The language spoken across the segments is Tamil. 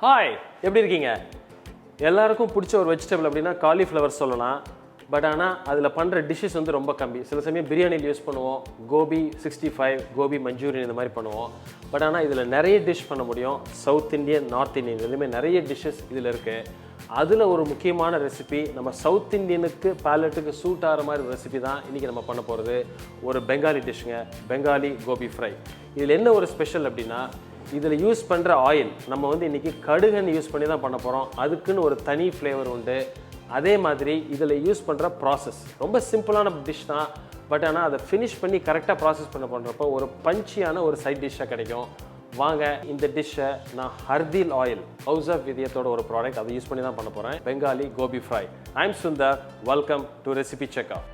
ஹாய், எப்படி இருக்கீங்க? எல்லாருக்கும் பிடிச்ச ஒரு வெஜிடபிள் அப்படின்னா காலிஃப்ளவர் சொல்லலாம். பட் ஆனால் அதில் பண்ணுற டிஷ்ஷஸ் வந்து ரொம்ப கம்மி. சில சமயம் பிரியாணியில் யூஸ் பண்ணுவோம், கோபி 65, கோபி மஞ்சூரியன் இந்த மாதிரி பண்ணுவோம். பட் ஆனால் இதில் நிறைய டிஷ் பண்ண முடியும். சவுத் இந்தியன், நார்த் இந்தியன் இதுலேயுமே நிறைய டிஷ்ஷஸ் இதில் இருக்குது. அதில் ஒரு முக்கியமான ரெசிபி, நம்ம சவுத் இந்தியனுக்கு பேலட்டுக்கு சூட் ஆகிற மாதிரி ரெசிபி தான் இன்றைக்கி நம்ம பண்ண போகிறது. ஒரு பெங்காலி டிஷ்ஷுங்க, பெங்காலி கோபி ஃப்ரை. இதில் என்ன ஒரு ஸ்பெஷல் அப்படின்னா, இதில் யூஸ் பண்ணுற ஆயில் நம்ம வந்து இன்றைக்கி கடுகெண்ணெய் யூஸ் பண்ணி தான் பண்ண போகிறோம். அதுக்குன்னு ஒரு தனி ஃப்ளேவர் உண்டு. அதே மாதிரி இதில் யூஸ் பண்ணுற ப்ராசஸ் ரொம்ப சிம்பிளான டிஷ் தான். பட் ஆனால் அதை ஃபினிஷ் பண்ணி கரெக்டாக ப்ராசஸ் பண்ணுறப்போ ஒரு பஞ்சியான ஒரு சைட் டிஷ்ஷாக கிடைக்கும். வாங்க, இந்த டிஷ்ஷை நான் ஹர்தில் ஆயில், ஹவுஸ் ஆஃப் விதியத்தோட ஒரு ப்ராடக்ட், அதை யூஸ் பண்ணி தான் பண்ண போகிறேன். Bengali gobi fry. I am Sundar. Welcome to recipe checker.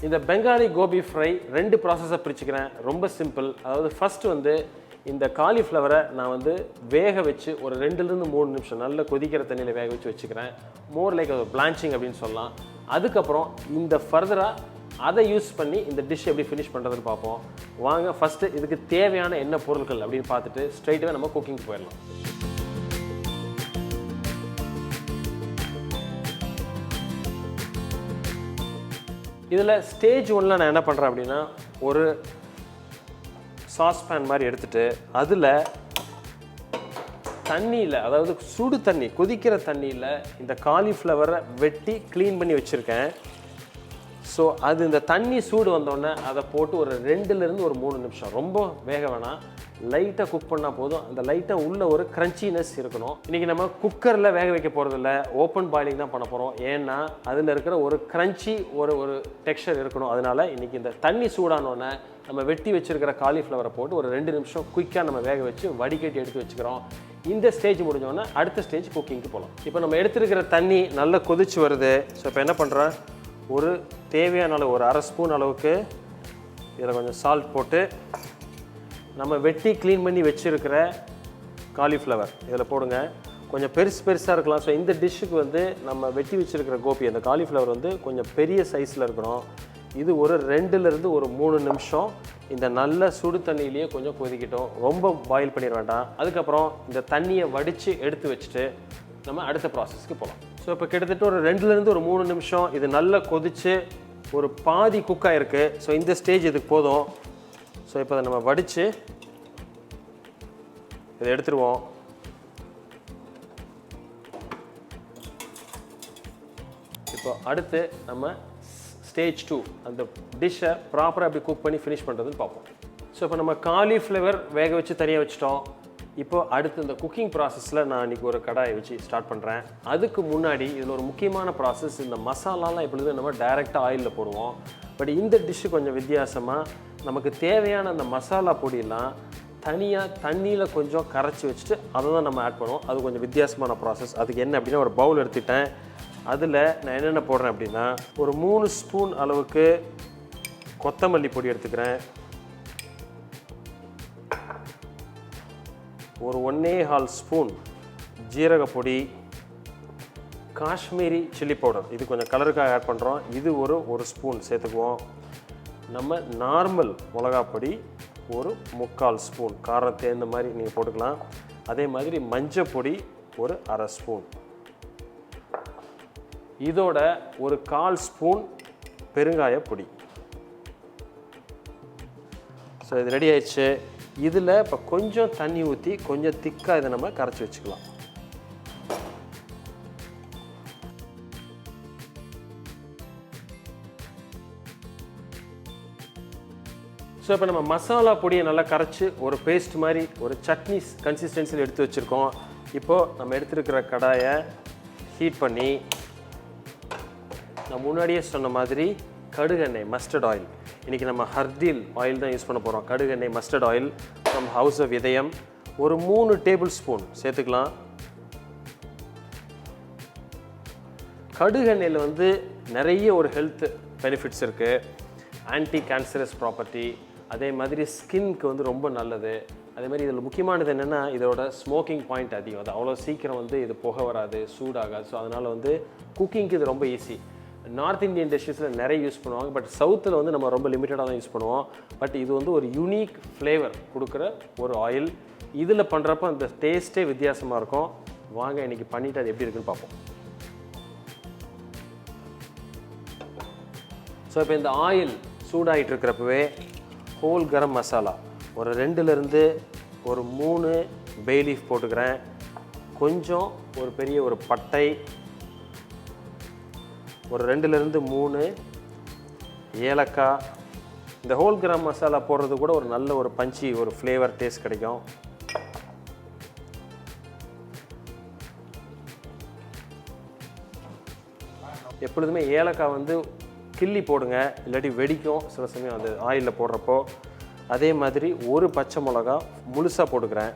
இந்த பெங்காலி கோபி ஃப்ரை ரெண்டு ப்ராசஸை பிரிச்சுக்கிறேன். ரொம்ப சிம்பிள். அதாவது ஃபஸ்ட்டு வந்து இந்த காலிஃப்ளவரை நான் வந்து வேக வச்சு ஒரு 2-3 நிமிஷம் நல்ல கொதிக்கிற தண்ணியில் வேக வச்சு வச்சுக்கிறேன். மோர் லைக் ஒரு பிளான்ச்சிங் அப்படின்னு சொல்லலாம். அதுக்கப்புறம் இந்த ஃபர்தராக அதை யூஸ் பண்ணி இந்த டிஷ் எப்படி ஃபினிஷ் பண்ணுறதுன்னு பார்ப்போம். வாங்க, ஃபஸ்ட்டு இதுக்கு தேவையான என்ன பொருட்கள் அப்படின்னு பார்த்துட்டு ஸ்ட்ரைட்டாகவே நம்ம குக்கிங் போயிடலாம். இதில் ஸ்டேஜ் 1ல் நான் என்ன பண்ணுறேன் அப்படின்னா, ஒரு சாஸ்பேன் மாதிரி எடுத்துகிட்டு அதில் தண்ணியில், அதாவது சுடு தண்ணி, கொதிக்கிற தண்ணியில் இந்த காலிஃப்ளவரை வெட்டி க்ளீன் பண்ணி வச்சுருக்கேன். ஸோ அது இந்த தண்ணி சூடு வந்தோடனே அதை போட்டு ஒரு 2லேருந்து ஒரு 3 நிமிஷம், ரொம்ப வேக வேணாம், லைட்டாக குக் பண்ணால் போதும். அந்த லைட்டாக உள்ள ஒரு க்ரன்ச்சினஸ் இருக்கணும். இன்றைக்கி நம்ம குக்கரில் வேக வைக்க போகிறதில்ல, ஓப்பன் பாயிலிங் தான் பண்ண போகிறோம். ஏன்னா அதில் இருக்கிற ஒரு க்ரன்ச்சி ஒரு டெக்ஸ்சர் இருக்கணும். அதனால் இன்றைக்கி இந்த தண்ணி சூடானோடனே நம்ம வெட்டி வச்சுருக்கிற காலிஃப்ளவரை போட்டு ஒரு 2 நிமிஷம் குயிக்காக நம்ம வேக வச்சு வடிகட்டி எடுத்து வச்சுக்கிறோம். இந்த ஸ்டேஜ் முடிஞ்சோடனே அடுத்த ஸ்டேஜ் குக்கிங்க்கு போகலாம். இப்போ நம்ம எடுத்துருக்கிற தண்ணி நல்லா கொதிச்சு வருது. ஸோ இப்போ என்ன பண்ணுறேன், ஒரு தேவையான அளவு, ஒரு 1/2 ஸ்பூன் அளவுக்கு இதில் கொஞ்சம் சால்ட் போட்டு நம்ம வெட்டி க்ளீன் பண்ணி வச்சுருக்கிற காலிஃப்ளவர் இதில் போடுங்க. கொஞ்சம் பெருசாக இருக்கலாம். ஸோ இந்த டிஷ்ஷுக்கு வந்து நம்ம வெட்டி வச்சுருக்கிற கோபி, அந்த காலிஃப்ளவர் வந்து கொஞ்சம் பெரிய சைஸில் இருக்கணும். இது ஒரு 2லேருந்து ஒரு 3 நிமிஷம் இந்த நல்ல சுடு தண்ணியிலேயே கொஞ்சம் கொதிக்கிட்டோம். ரொம்ப பாயில் பண்ணிட வேண்டாம். அதுக்கப்புறம் இந்த தண்ணியை வடித்து எடுத்து வச்சுட்டு நம்ம அடுத்த ப்ராசஸ்க்கு போகலாம். ஸோ இப்போ கிட்டத்தட்ட ஒரு 2லேருந்து ஒரு 3 நிமிஷம் இது நல்லா கொதித்து ஒரு பாதி குக்காக இருக்குது. ஸோ இந்த ஸ்டேஜ் இதுக்கு போதும். ஸோ இப்போ அதை நம்ம வடித்து இதை எடுத்துருவோம். இப்போ அடுத்து நம்ம ஸ்டேஜ் 2 அந்த டிஷ்ஷை ப்ராப்பராக எப்படி குக் பண்ணி ஃபினிஷ் பண்ணுறதுன்னு பார்ப்போம். ஸோ இப்போ நம்ம காலிஃப்ளவர் வேக வச்சு தனியாக வச்சுட்டோம். இப்போ அடுத்து இந்த குக்கிங் ப்ராசஸில் நான் இன்றைக்கி ஒரு கடாயை வச்சு ஸ்டார்ட் பண்ணுறேன். அதுக்கு முன்னாடி இதில் ஒரு முக்கியமான ப்ராசஸ், இந்த மசாலாலாம் எப்பொழுதும் நம்ம டைரெக்டாக ஆயிலில் போடுவோம். பட் இந்த டிஷ்ஷு கொஞ்சம் வித்தியாசமாக, நமக்கு தேவையான அந்த மசாலா பொடியெல்லாம் தனியாக தண்ணியில் கொஞ்சம் கரைச்சி வச்சுட்டு அதை தான் நம்ம ஆட் பண்ணுவோம். அது கொஞ்சம் வித்தியாசமான ப்ராசஸ். அதுக்கு என்ன அப்படின்னா, ஒரு பவுல் எடுத்துட்டேன். அதில் நான் என்னென்ன போடுறேன் அப்படின்னா, ஒரு 3 ஸ்பூன் அளவுக்கு கொத்தமல்லி பொடி எடுத்துக்கிறேன். ஒரு 1.25 ஸ்பூன் ஜீரக பொடி, காஷ்மீரி சில்லி பவுடர், இது கொஞ்சம் கலருக்காக ஆட் பண்ணுறோம். இது ஒரு ஸ்பூன் சேர்த்துக்குவோம். நம்ம நார்மல் மிளகாப்பொடி ஒரு 3/4 ஸ்பூன், காரம் தேர்ந்த மாதிரி நீங்கள் போட்டுக்கலாம். அதே மாதிரி மஞ்சள் பொடி ஒரு 1/2 ஸ்பூன். இதோட ஒரு 1/4 ஸ்பூன் பெருங்காய பொடி. ஸோ இது ரெடி ஆயிடுச்சு. இதில் இப்போ கொஞ்சம் தண்ணி ஊற்றி கொஞ்சம் திக்காக இதை நம்ம கரைச்சி வச்சுக்கலாம். ஸோ இப்போ நம்ம மசாலா பொடியை நல்லா கரைச்சி ஒரு பேஸ்ட் மாதிரி ஒரு சட்னி கன்சிஸ்டன்சியில் எடுத்து வச்சுருக்கோம். இப்போது நம்ம எடுத்துருக்கிற கடாயை ஹீட் பண்ணி, நான் முன்னாடியே சொன்ன மாதிரி கடுகெண்ணெய், மஸ்டர்ட் ஆயில், இன்றைக்கி நம்ம ஹர்தில் ஆயில் தான் யூஸ் பண்ண போகிறோம். கடுகெண்ணெய் mustard oil from house of Idhayam ஒரு 3 டேபிள் ஸ்பூன் சேர்த்துக்கலாம். கடுகெண்ணெயில் வந்து நிறைய ஒரு ஹெல்த் பெனிஃபிட்ஸ் இருக்குது. ஆன்டி கேன்சரஸ் ப்ராப்பர்ட்டி, அதே மாதிரி ஸ்கின்க்கு வந்து ரொம்ப நல்லது. அதே மாதிரி இதில் முக்கியமானது என்னென்னா, இதோட ஸ்மோக்கிங் பாயிண்ட் அதிகம். அது அவ்வளோ சீக்கிரம் வந்து இது புகை வராது, சூடாகாது. ஸோ அதனால் வந்து குக்கிங்க்கு இது ரொம்ப ஈஸி. நார்த் இந்தியன் டிஷ்ஷஸில் நிறைய யூஸ் பண்ணுவாங்க. பட் சவுத்தில் வந்து நம்ம ரொம்ப லிமிட்டடாக தான் யூஸ் பண்ணுவோம். பட் இது வந்து ஒரு யூனிக் ஃப்ளேவர் கொடுக்குற ஒரு ஆயில். இதில் பண்ணுறப்ப அந்த டேஸ்ட்டே வித்தியாசமாக இருக்கும். வாங்க இன்றைக்கி பண்ணிவிட்டு அது எப்படி இருக்குன்னு பார்ப்போம். ஸோ இப்போ இந்த ஆயில் சூடாகிட்டு இருக்கிறப்பவே ஹோல் கரம் மசாலா ஒரு 2லேருந்து ஒரு 3 பே லீஃப் போட்டுக்கிறேன். கொஞ்சம் ஒரு பெரிய ஒரு பட்டை, ஒரு 2லேருந்து 3 ஏலக்காய். இந்த ஹோல் கரம் மசாலா போடுறது கூட ஒரு நல்ல ஒரு பஞ்சி ஒரு ஃப்ளேவர் டேஸ்ட் கிடைக்கும். எப்பொழுதுமே ஏலக்காய் வந்து கிள்ளி போடுங்க, இல்லாட்டி வெடிக்கும் சில சமயம் அந்த ஆயிலில் போடுறப்போ. அதே மாதிரி ஒரு பச்சை மிளகா முழுசாக போட்டுக்கிறேன்.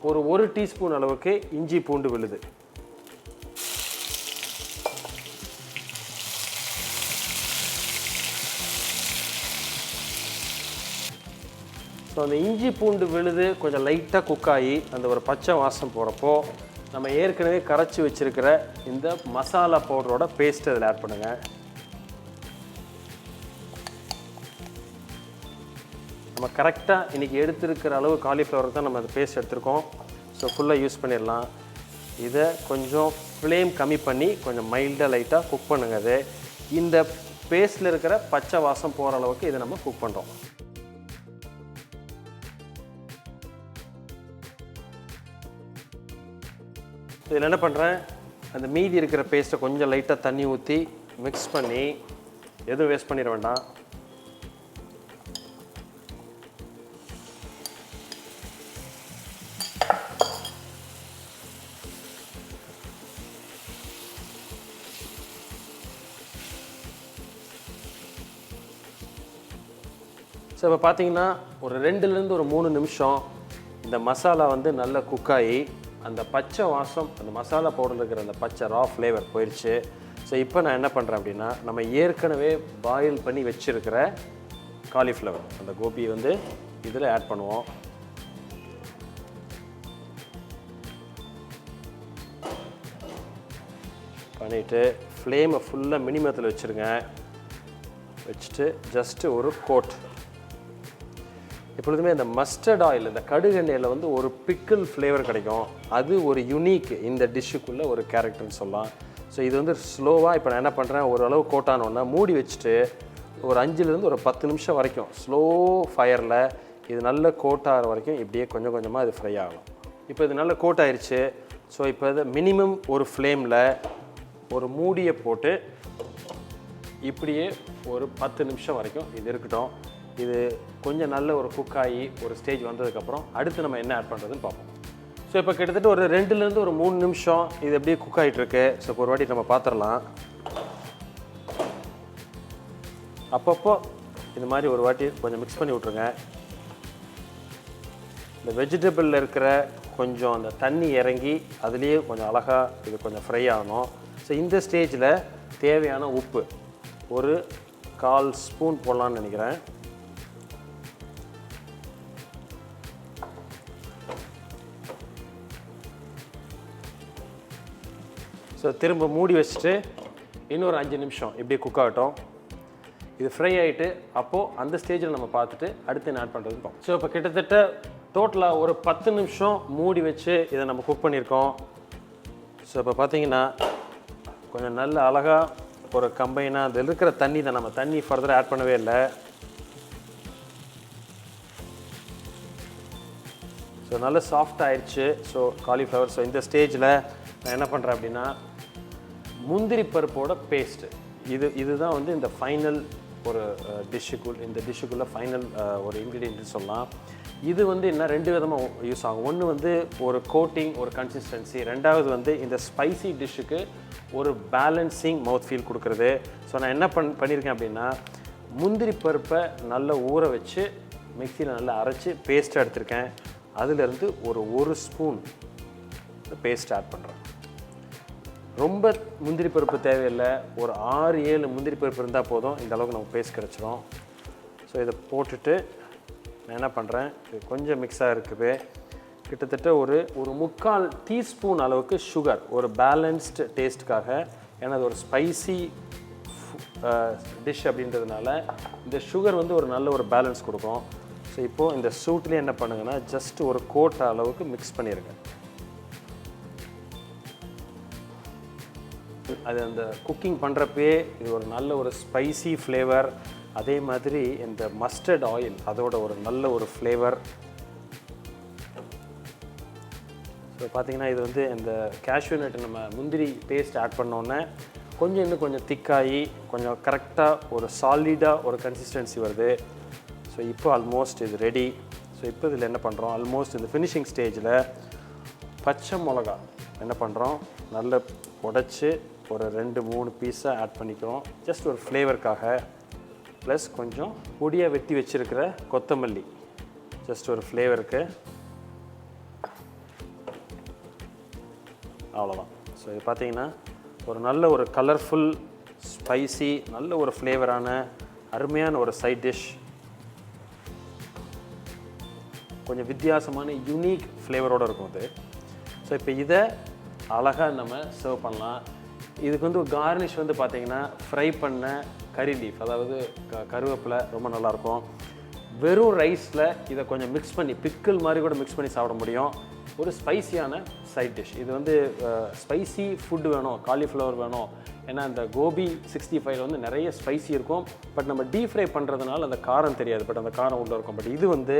ஒரு 1 டீஸ்பூன் அளவுக்கு இஞ்சி பூண்டு விழுது. ஸோ அந்த இஞ்சி பூண்டு விழுது கொஞ்சம் லைட்டாக குக் ஆகி அந்த ஒரு பச்சை வாசம் போகிறப்போ நம்ம ஏற்கனவே கரைச்சி வச்சுருக்கிற இந்த மசாலா பவுடரோட பேஸ்ட் அதில் ஆட் பண்ணுங்கள். நம்ம கரெக்டாக இன்றைக்கி எடுத்துருக்கிற அளவு காலிஃப்ளவர் தான் நம்ம அந்த பேஸ்ட் எடுத்துருக்கோம். ஸோ ஃபுல்லாக யூஸ் பண்ணிடலாம். இதை கொஞ்சம் ஃப்ளேம் கம்மி பண்ணி கொஞ்சம் மைல்டாக லைட்டாக குக் பண்ணுங்க. அது இந்த பேஸ்ட்டில் இருக்கிற பச்சை வாசம் போகிற அளவுக்கு இதை நம்ம குக் பண்ணுறோம். இதில் என்ன பண்ணுறேன், அந்த மீதி இருக்கிற பேஸ்ட்டை கொஞ்சம் லைட்டாக தண்ணி ஊற்றி மிக்ஸ் பண்ணி, எதுவும் வேஸ்ட் பண்ணிட வேண்டாம். ஸோ இப்போ பார்த்தீங்கன்னா ஒரு 2லேருந்து ஒரு 3 நிமிஷம் இந்த மசாலா வந்து நல்லா குக்காகி அந்த பச்சை வாசம் அந்த மசாலா பவுடரில் இருக்கிற அந்த பச்சை ரா ஃப்ளேவர் போயிடுச்சு. ஸோ இப்போ நான் என்ன பண்ணுறேன் அப்படின்னா, நம்ம ஏற்கனவே பாயில் பண்ணி வச்சுருக்கிற காலிஃப்ளவர் அந்த கோபியை வந்து இதில் ஆட் பண்ணுவோம். பண்ணிவிட்டு ஃப்ளேமை ஃபுல்லாக மினிமத்தில் வச்சுருங்க. வச்சுட்டு ஜஸ்ட்டு ஒரு கோட். எப்பொழுதுமே இந்த மஸ்டர்ட் ஆயில் இந்த கடுகெண்ணெயில் வந்து ஒரு பிக்கிள் ஃப்ளேவர் கிடைக்கும். அது ஒரு யுனிக் இந்த டிஷ்ஷுக்குள்ளே ஒரு கேரக்டர்னு சொல்லலாம். ஸோ இது வந்து ஸ்லோவாக இப்போ நான் என்ன பண்ணுறேன், ஓரளவு கோட்டானோன்னா மூடி வச்சுட்டு ஒரு 5லேருந்து ஒரு 10 நிமிஷம் வரைக்கும் ஸ்லோ ஃபயரில் இது நல்ல கோட் ஆகிற வரைக்கும் இப்படியே கொஞ்சம் கொஞ்சமாக இது ஃப்ரை ஆகலாம். இப்போ இது நல்ல கோட் ஆயிடுச்சு. ஸோ இப்போ இது மினிமம் ஒரு ஃப்ளேமில் ஒரு மூடியை போட்டு இப்படியே ஒரு 10 நிமிஷம் வரைக்கும் இது இருக்கட்டும். இது கொஞ்சம் நல்ல ஒரு குக் ஆகி ஒரு ஸ்டேஜ் வந்ததுக்கப்புறம் அடுத்து நம்ம என்ன ஆட் பண்ணுறதுன்னு பார்ப்போம். ஸோ இப்போ கிட்டத்தட்ட ஒரு 2லேருந்து ஒரு 3 நிமிஷம் இது எப்படியே குக் ஆகிட்டுருக்கு. ஸோ இப்போ ஒரு வாட்டி நம்ம பார்த்துடலாம். அப்பப்போ இது மாதிரி ஒரு வாட்டி கொஞ்சம் மிக்ஸ் பண்ணி விட்ருங்க. இந்த வெஜிடபிளில் இருக்கிற கொஞ்சம் அந்த தண்ணி இறங்கி அதுலேயே கொஞ்சம் அழகாக இது கொஞ்சம் ஃப்ரை ஆகணும். ஸோ இந்த ஸ்டேஜில் தேவையான உப்பு ஒரு 1/4 ஸ்பூன் போடலான்னு நினைக்கிறேன். ஸோ திரும்ப மூடி வச்சுட்டு இன்னொரு 5 நிமிஷம் இப்படியே குக் ஆகட்டும். இது ஃப்ரை ஆகிட்டு அப்போது அந்த ஸ்டேஜில் நம்ம பார்த்துட்டு அடுத்து என்ன ஆட் பண்ணுறதுன்னு பார்ப்போம். ஸோ இப்போ கிட்டத்தட்ட டோட்டலாக ஒரு 10 நிமிஷம் மூடி வச்சு இதை நம்ம குக் பண்ணியிருக்கோம். ஸோ இப்போ பார்த்தீங்கன்னா கொஞ்சம் நல்ல அழகாக ஒரு கம்பைனாக அதில் இருக்கிற தண்ணி தான், நம்ம தண்ணி ஃபர்தராக ஆட் பண்ணவே இல்லை. ஸோ நல்ல சாஃப்ட் ஆயிடுச்சு. So cauliflower. ஸோ இந்த ஸ்டேஜில் நான் என்ன பண்ணுறேன் அப்படின்னா, முந்திரி பருப்போட பேஸ்ட்டு இதுதான் வந்து இந்த ஃபைனல் ஒரு இந்த டிஷ்ஷுக்குள்ளே ஃபைனல் ஒரு இன்க்ரீடியன்ட்னு சொல்லலாம். இது வந்து என்ன 2 விதமாக யூஸ் ஆகும். ஒன்று வந்து ஒரு கோட்டிங் ஒரு கன்சிஸ்டன்சி, ரெண்டாவது வந்து இந்த ஸ்பைசி டிஷ்ஷுக்கு ஒரு பேலன்சிங் மவுத் ஃபீல் கொடுக்குறது. ஸோ நான் என்ன பண்ணியிருக்கேன் அப்படின்னா, முந்திரி பருப்பை நல்லா ஊற வச்சு மிக்சியில் நல்லா அரைச்சி பேஸ்ட்டாக எடுத்திருக்கேன். அதிலேருந்து ஒரு ஸ்பூன் பேஸ்ட் ஆட் பண்ணுறேன். ரொம்ப முந்திரி பருப்பு தேவையில்லை, ஒரு 6-7 முந்திரி பருப்பு இருந்தால் போதும். இந்த அளவுக்கு நமக்கு பேஸ்ட் கிடச்சிரும். ஸோ இதை போட்டுட்டு நான் என்ன பண்ணுறேன், இது கொஞ்சம் மிக்ஸாக இருக்குது. கிட்டத்தட்ட ஒரு 1/4 டீஸ்பூன் அளவுக்கு சுகர், ஒரு பேலன்ஸ்டு டேஸ்ட்டுக்காக. ஏன்னா அது ஒரு ஸ்பைசி டிஷ் அப்படின்றதுனால இந்த சுகர் வந்து ஒரு நல்ல ஒரு பேலன்ஸ் கொடுக்கும். ஸோ இப்போது இந்த சூட்லேயே என்ன பண்ணுங்கன்னா ஜஸ்ட் ஒரு கோட் அளவுக்கு மிக்ஸ் பண்ணிடுங்க. அது அந்த குக்கிங் பண்ணுறப்பே இது ஒரு நல்ல ஒரு ஸ்பைசி ஃப்ளேவர். அதே மாதிரி இந்த மஸ்டர்ட் ஆயில் அதோட ஒரு நல்ல ஒரு ஃப்ளேவர். ஸோ பார்த்தீங்கன்னா இது வந்து இந்த கேஷ்யூ நட் நம்ம முந்திரி பேஸ்ட் ஆட் பண்ணோன்னே இன்னும் கொஞ்சம் திக்காகி கொஞ்சம் கரெக்டாக ஒரு சாலிடாக ஒரு கன்சிஸ்டன்சி வருது. ஸோ இப்போ ஆல்மோஸ்ட் இது ரெடி. ஸோ இப்போ இதில் என்ன பண்ணுறோம், ஆல்மோஸ்ட் இந்த ஃபினிஷிங் ஸ்டேஜில் பச்சை மிளகா என்ன பண்ணுறோம், நல்லா உடைச்சி ஒரு 2-3 பீஸாக ஆட் பண்ணிக்கிறோம் ஜஸ்ட் ஒரு ஃப்ளேவருக்காக. ப்ளஸ் கொஞ்சம் பொடியாக வெட்டி வச்சுருக்கிற கொத்தமல்லி ஜஸ்ட் ஒரு ஃப்ளேவருக்கு. அவ்வளோதான். ஸோ இது பார்த்தீங்கன்னா ஒரு நல்ல ஒரு கலர்ஃபுல் ஸ்பைசி நல்ல ஒரு ஃப்ளேவரான அருமையான ஒரு சைட் டிஷ். கொஞ்சம் வித்தியாசமான யூனிக் ஃப்ளேவரோடு இருக்கும் அது. ஸோ இப்போ இதை அழகாக நம்ம சர்வ் பண்ணலாம். இதுக்கு வந்து கார்னிஷ் வந்து பார்த்திங்கன்னா ஃப்ரை பண்ண கறி லீஃப், அதாவது கருவேப்பிலை ரொம்ப நல்லாயிருக்கும். வெறும் ரைஸில் இதை கொஞ்சம் மிக்ஸ் பண்ணி பிக்கிள் மாதிரி கூட மிக்ஸ் பண்ணி சாப்பிட முடியும். ஒரு ஸ்பைசியான சைட் டிஷ். இது வந்து ஸ்பைசி ஃபுட் வேணும், காலிஃப்ளவர் வேணும். ஏன்னா இந்த கோபி 65 வந்து நிறைய ஸ்பைசி இருக்கும். பட் நம்ம டீப் ஃப்ரை பண்ணுறதுனால அந்த காரம் தெரியாது, பட் அந்த காரம் உள்ளே இருக்கும். பட் இது வந்து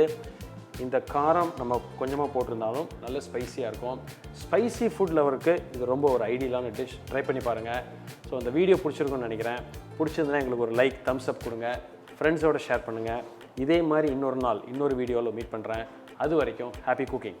இந்த காரம் நம்ம கொஞ்சமாக போட்டிருந்தாலும் நல்ல ஸ்பைசியாக இருக்கும். ஸ்பைசி ஃபுட் லவருக்கு இது ரொம்ப ஒரு ஐடியலான டிஷ். ட்ரை பண்ணி பாருங்கள். ஸோ அந்த வீடியோ பிடிச்சிருக்குன்னு நினைக்கிறேன். பிடிச்சிருந்தா எங்களுக்கு ஒரு லைக், தம்ஸ் அப் கொடுங்க, ஃப்ரெண்ட்ஸோடு ஷேர் பண்ணுங்கள். இதே மாதிரி இன்னொரு நாள் இன்னொரு வீடியோவில் மீட் பண்ணுறேன். அது வரைக்கும் ஹாப்பி குக்கிங்.